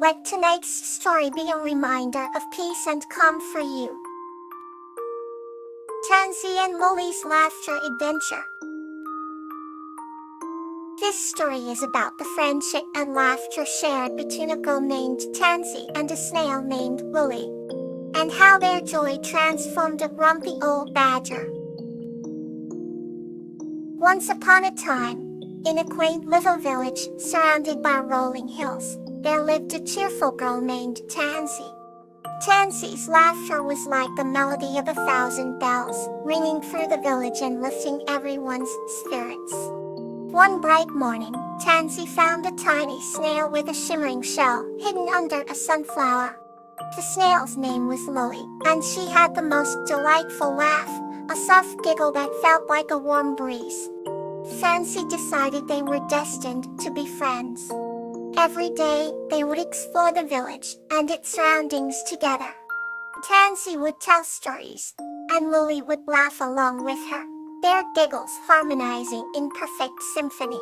Let tonight's story be a reminder of peace and calm for you. Tansy and Lily's Laughter Adventure. This story is about the friendship and laughter shared between a girl named Tansy and a snail named Lily, and how their joy transformed a grumpy old badger. Once upon a time, in a quaint little village surrounded by rolling hills, there lived a cheerful girl named Tansy. Tansy's laughter was like the melody of 1,000 bells, ringing through the village and lifting everyone's spirits. One bright morning, Tansy found a tiny snail with a shimmering shell hidden under a sunflower. The snail's name was Lily, and she had the most delightful laugh, a soft giggle that felt like a warm breeze. Tansy decided they were destined to be friends. Every day, they would explore the village and its surroundings together. Tansy would tell stories, and Lily would laugh along with her, their giggles harmonizing in perfect symphony.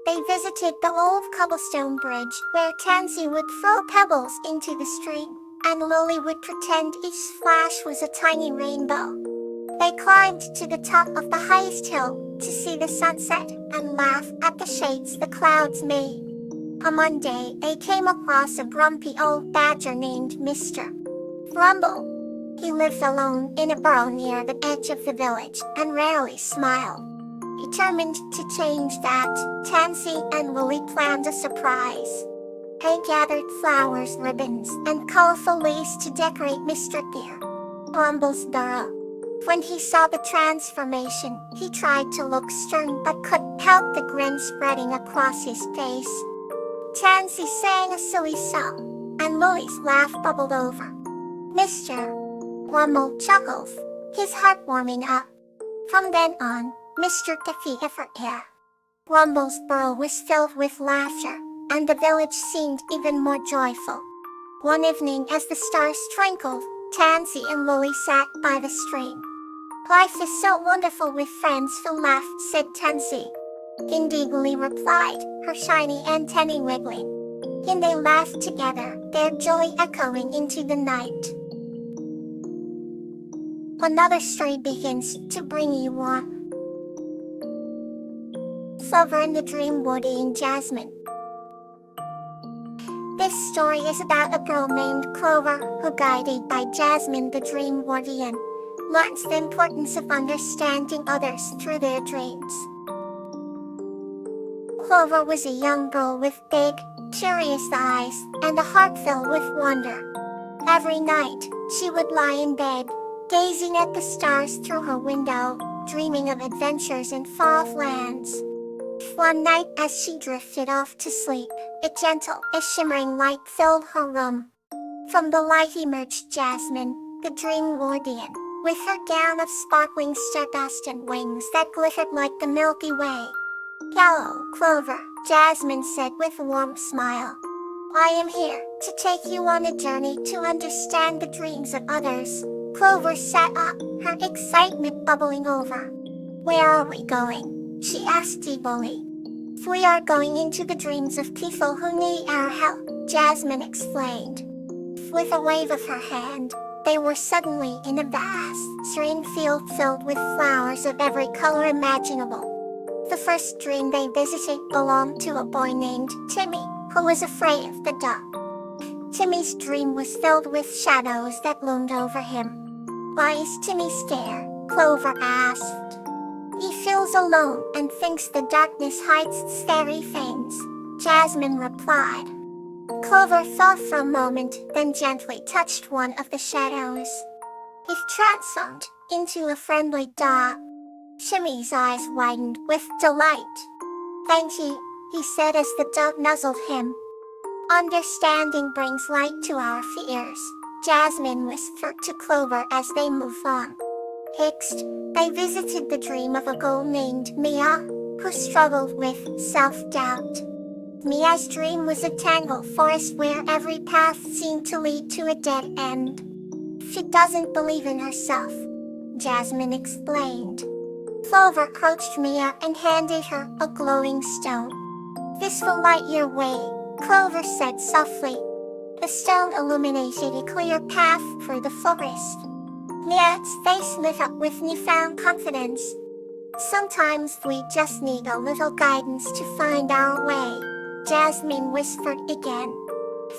They visited the old cobblestone bridge, where Tansy would throw pebbles into the stream, and Lily would pretend each splash was a tiny rainbow. They climbed to the top of the highest hill to see the sunset and laugh at the shapes the clouds made. On one day, they came across a grumpy old badger named Mr. Grumble. He lived alone in a burrow near the edge of the village and rarely smiled. Determined to change that, Tansy and Lily planned a surprise. They gathered flowers, ribbons, and colorful lace to decorate Mr. Grumble's burrow. When he saw the transformation, he tried to look stern but couldn't help the grin spreading across his face. Tansy sang a silly song, and Lily's laugh bubbled over. Mr. Grumble chuckled, his heart warming up. From then on, Mr. Grumble's burrow was filled with laughter, and the village seemed even more joyful. One evening as the stars twinkled, Tansy and Lily sat by the stream. "Life is so wonderful with friends who laugh," said Tansy. Indeed, Lily replied, her shiny antennae wiggling. And they laughed together, their joy echoing into the night. Another story begins to bring you warm. Clover and the Dream Warden Jasmine. This story is about a girl named Clover who, guided by Jasmine the Dream Warden, learns the importance of understanding others through their dreams. Clover was a young girl with big, curious eyes and a heart filled with wonder. Every night, she would lie in bed, gazing at the stars through her window, dreaming of adventures in far lands. One night, as she drifted off to sleep, a gentle, shimmering light filled her room. From the light emerged Jasmine, the Dream Warden, with her gown of sparkling stardust and wings that glittered like the Milky Way. "Hello, Clover," Jasmine said with a warm smile. "I am here to take you on a journey to understand the dreams of others." Clover sat up, her excitement bubbling over. "Where are we going?" she asked eagerly. "We are going into the dreams of people who need our help," Jasmine explained. With a wave of her hand, they were suddenly in a vast, serene field filled with flowers of every color imaginable. The first dream they visited belonged to a boy named Timmy, who was afraid of the dark. Timmy's dream was filled with shadows that loomed over him. "Why is Timmy scared?" Clover asked. "He feels alone and thinks the darkness hides scary things," Jasmine replied. Clover thought for a moment, then gently touched one of the shadows. It transformed into a friendly dog. Timmy's eyes widened with delight. "Thank you," he said as the dog nuzzled him. "Understanding brings light to our fears," Jasmine whispered to Clover as they moved on. Next, they visited the dream of a girl named Mia, who struggled with self-doubt. Mia's dream was a tangled forest where every path seemed to lead to a dead end. "She doesn't believe in herself," Jasmine explained. Clover approached Mia and handed her a glowing stone. "This will light your way," Clover said softly. The stone illuminated a clear path through the forest. Mia's face lit up with newfound confidence. Sometimes we just need a little guidance to find our way, Jasmine whispered again.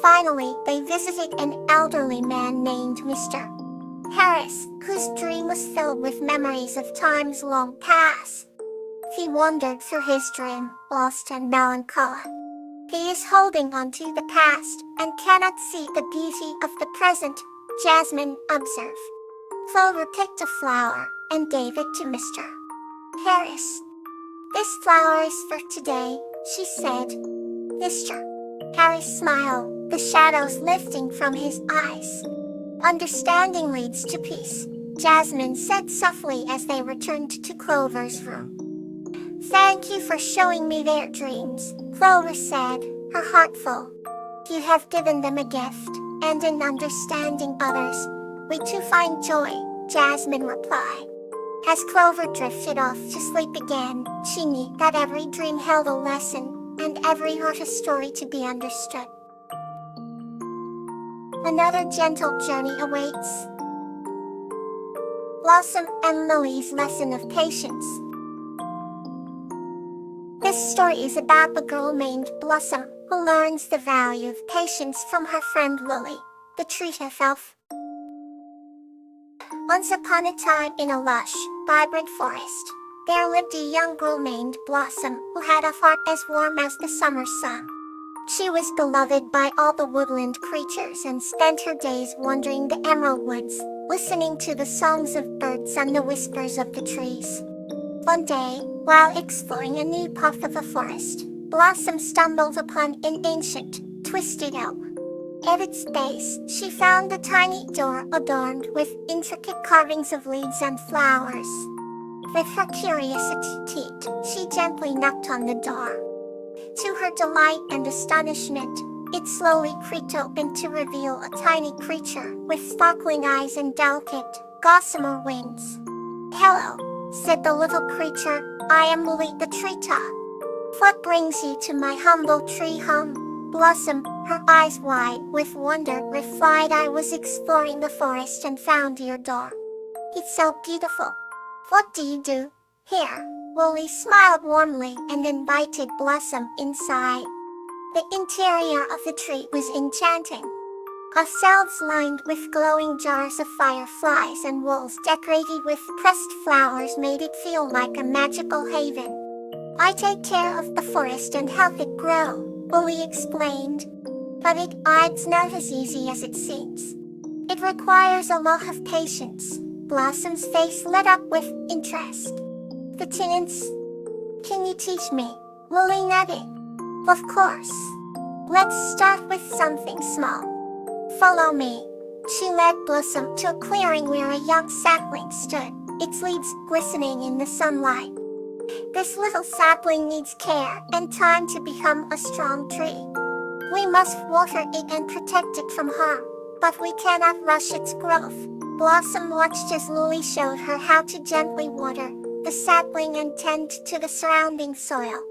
Finally, they visited an elderly man named Mr. Harris, whose dream was filled with memories of times long past. He wandered through his dream, lost and melancholy. He is holding on to the past and cannot see the beauty of the present, Jasmine observed. Clover picked a flower and gave it to Mr. Harris. This flower is for today, she said. Mr. Harris smiled, the shadows lifting from his eyes. Understanding leads to peace, Jasmine said softly as they returned to Clover's room. Thank you for showing me their dreams, Clover said, her heart full. You have given them a gift, and in understanding others, we too find joy, Jasmine replied. As Clover drifted off to sleep again, she knew that every dream held a lesson, and every heart a story to be understood. Another gentle journey awaits. Blossom and Lily's lesson of patience. This story is about a girl named Blossom, who learns the value of patience from her friend Lily, the tree elf. Once upon a time in a lush, vibrant forest, there lived a young girl named Blossom who had a heart as warm as the summer sun. She was beloved by all the woodland creatures and spent her days wandering the emerald woods, listening to the songs of birds and the whispers of the trees. One day, while exploring a new path of the forest, Blossom stumbled upon an ancient, twisted oak. At its base, she found a tiny door adorned with intricate carvings of leaves and flowers. With her curiosity piqued, she gently knocked on the door. To her delight and astonishment, it slowly creaked open to reveal a tiny creature with sparkling eyes and delicate, gossamer wings. Hello, said the little creature, I am Lily the treetop. What brings you to my humble tree home? Blossom, her eyes wide with wonder, replied, I was exploring the forest and found your door. It's so beautiful. What do you do here? Lily smiled warmly and invited Blossom inside. The interior of the tree was enchanting. Shelves lined with glowing jars of fireflies and walls decorated with pressed flowers made it feel like a magical haven. I take care of the forest and help it grow, Lily explained. But it's not as easy as it seems. It requires a lot of patience. Blossom's face lit up with interest. The tenants, can you teach me? Lily nodded. Of course. Let's start with something small. Follow me. She led Blossom to a clearing where a young sapling stood, its leaves glistening in the sunlight. This little sapling needs care and time to become a strong tree. We must water it and protect it from harm, but we cannot rush its growth. Blossom watched as Lily showed her how to gently water the sapling and tend to the surrounding soil.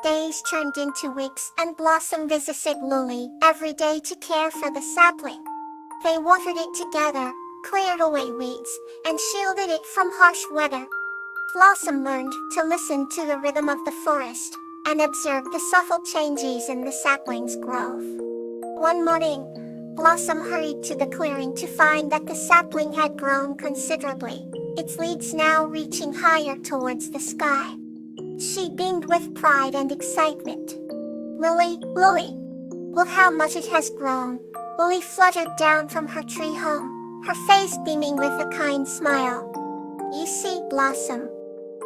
Days turned into weeks and Blossom visited Lily every day to care for the sapling. They watered it together, cleared away weeds, and shielded it from harsh weather. Blossom learned to listen to the rhythm of the forest and observe the subtle changes in the sapling's growth. One morning, Blossom hurried to the clearing to find that the sapling had grown considerably, its leaves now reaching higher towards the sky. She beamed with pride and excitement. Lily, look how much it has grown. Lily fluttered down from her tree home, her face beaming with a kind smile. You see, Blossom,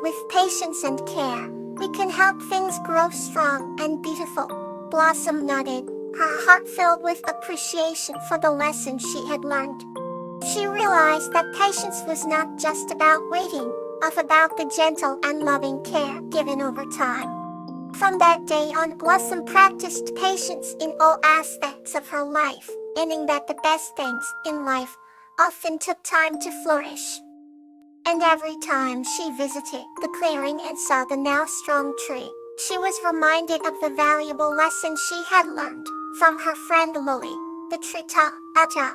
with patience and care, we can help things grow strong and beautiful. Blossom nodded, her heart filled with appreciation for the lesson she had learned. She realized that patience was not just about waiting, but about the gentle and loving care given over time. From that day on, Blossom practiced patience in all aspects of her life, meaning that the best things in life often took time to flourish. And every time she visited the clearing and saw the now strong tree, she was reminded of the valuable lesson she had learned from her friend Lily. the Trita Ata.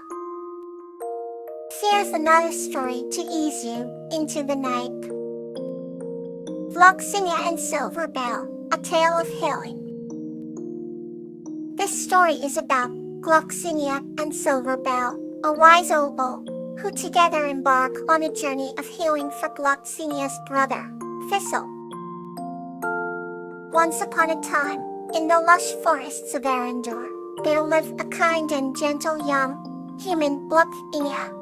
Here's another story to ease you into the night. Gloxinia and Silver Bell, a tale of healing. This story is about Gloxinia and Silver Bell, a wise oboe, who together embark on a journey of healing for Gloxinia's brother, Thistle. Once upon a time, in the lush forests of Arendor, there lived a kind and gentle young human Gloxinia.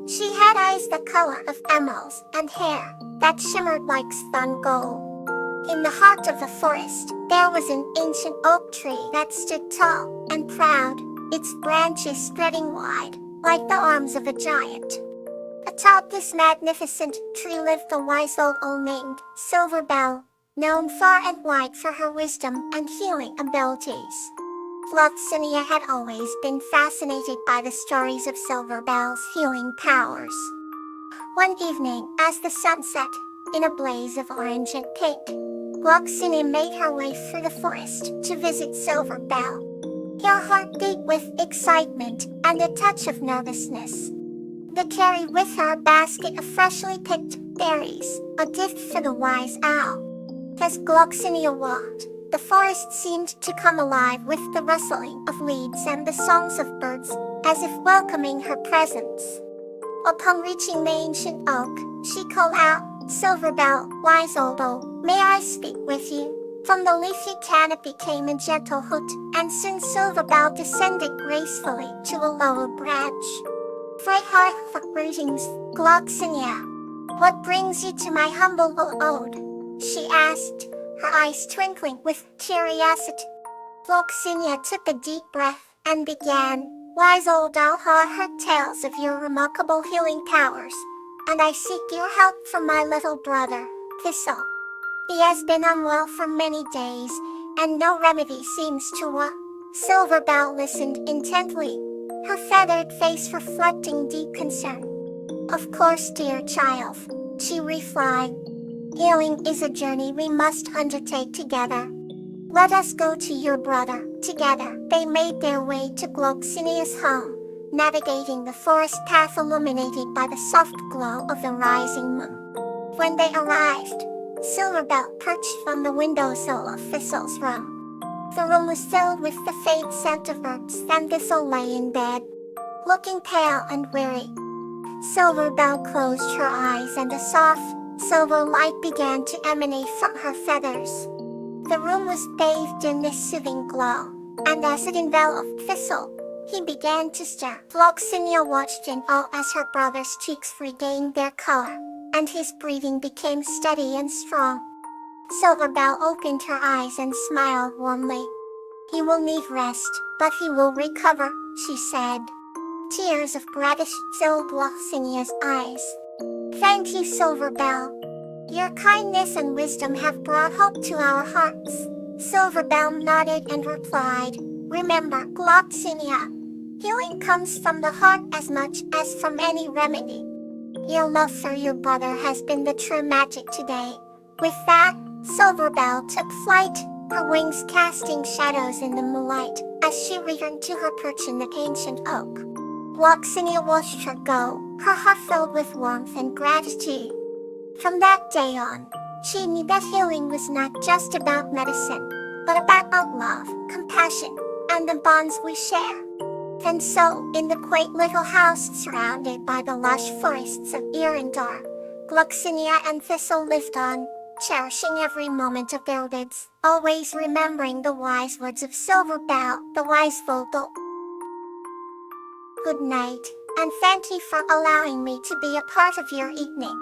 She had eyes the color of emeralds and hair that shimmered like spun gold. In the heart of the forest, there was an ancient oak tree that stood tall and proud, its branches spreading wide, like the arms of a giant. Atop this magnificent tree lived a wise old owl named Silver Bell, known far and wide for her wisdom and healing abilities. Gloxinia had always been fascinated by the stories of Silver Bell's healing powers. One evening, as the sun set, in a blaze of orange and pink, Gloxinia made her way through the forest to visit Silver Bell, her heart beat with excitement and a touch of nervousness. They carried with her a basket of freshly picked berries, a gift for the wise owl. As Gloxinia walked, the forest seemed to come alive with the rustling of leaves and the songs of birds, as if welcoming her presence. Upon reaching the ancient oak, she called out, "Silver Bell, wise old owl, may I speak with you?" From the leafy canopy came a gentle hoot, and soon Silver Bell descended gracefully to a lower branch. "Great heartfelt greetings, Gloxinia. What brings you to my humble abode?" she asked, her eyes twinkling with curiosity. Gloxinia took a deep breath and began, "Wise old owl, I heard tales of your remarkable healing powers, and I seek your help for my little brother, Thistle. He has been unwell for many days, and no remedy seems to work." Silver Bell listened intently, her feathered face reflecting deep concern. "Of course, dear child," she replied. "Healing is a journey we must undertake together. Let us go to your brother." Together, they made their way to Gloxinia's home, navigating the forest path illuminated by the soft glow of the rising moon. When they arrived, Silver Bell perched on the windowsill of Thistle's room. The room was filled with the faint scent of herbs, and Thistle lay in bed, looking pale and weary. Silver Bell closed her eyes and a soft, silver light began to emanate from her feathers. The room was bathed in this soothing glow, and as it enveloped Thistle, he began to stir. Gloxinia watched in awe as her brother's cheeks regained their color, and his breathing became steady and strong. Silver Bell opened her eyes and smiled warmly. "He will need rest, but he will recover," she said. Tears of gratitude filled Gloxinia's eyes. "Thank you, Silver Bell. Your kindness and wisdom have brought hope to our hearts." Silver Bell nodded and replied, "Remember, Gloxinia, healing comes from the heart as much as from any remedy. Your love for your brother has been the true magic today." With that, Silver Bell took flight, her wings casting shadows in the moonlight as she returned to her perch in the ancient oak. Gloxinia watched her go, her heart filled with warmth and gratitude. From that day on, she knew that healing was not just about medicine, but about love, compassion, and the bonds we share. And so, in the quaint little house surrounded by the lush forests of Arendor, Gloxinia and Thistle lived on, cherishing every moment of their lives, always remembering the wise words of Silver Bell, the wise vocal. Good night, and thank you for allowing me to be a part of your evening.